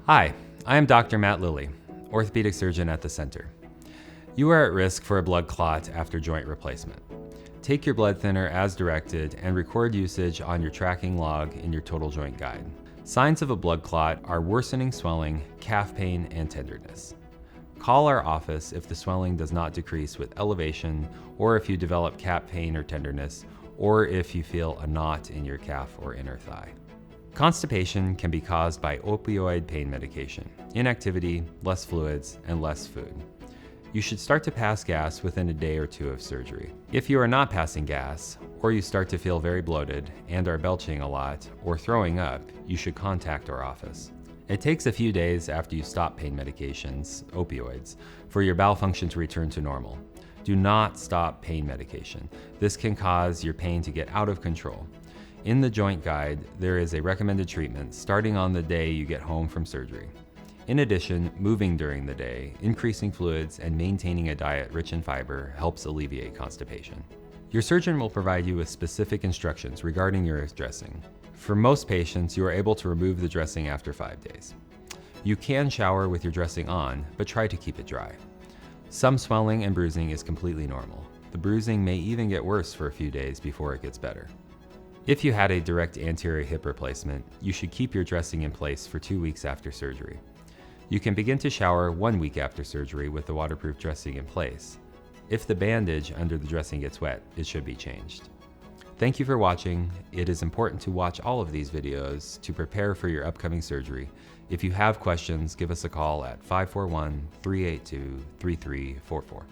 Hi, I am Dr. Matt Lilly, orthopedic surgeon at the center. You are at risk for a blood clot after joint replacement. Take your blood thinner as directed and record usage on your tracking log in your total joint guide. Signs of a blood clot are worsening swelling, calf pain, and tenderness. Call our office if the swelling does not decrease with elevation, or if you develop calf pain or tenderness, or if you feel a knot in your calf or inner thigh. Constipation can be caused by opioid pain medication, inactivity, less fluids, and less food. You should start to pass gas within a day or two of surgery. If you are not passing gas, or you start to feel very bloated and are belching a lot or throwing up, you should contact our office. It takes a few days after you stop pain medications, opioids, for your bowel function to return to normal. Do not stop pain medication. This can cause your pain to get out of control. In the joint guide, there is a recommended treatment starting on the day you get home from surgery. In addition, moving during the day, increasing fluids, and maintaining a diet rich in fiber helps alleviate constipation. Your surgeon will provide you with specific instructions regarding your dressing. For most patients, you are able to remove the dressing after 5 days. You can shower with your dressing on, but try to keep it dry. Some swelling and bruising is completely normal. The bruising may even get worse for a few days before it gets better. If you had a direct anterior hip replacement, you should keep your dressing in place for 2 weeks after surgery. You can begin to shower 1 week after surgery with the waterproof dressing in place. If the bandage under the dressing gets wet, it should be changed. Thank you for watching. It is important to watch all of these videos to prepare for your upcoming surgery. If you have questions, give us a call at 541-382-3344.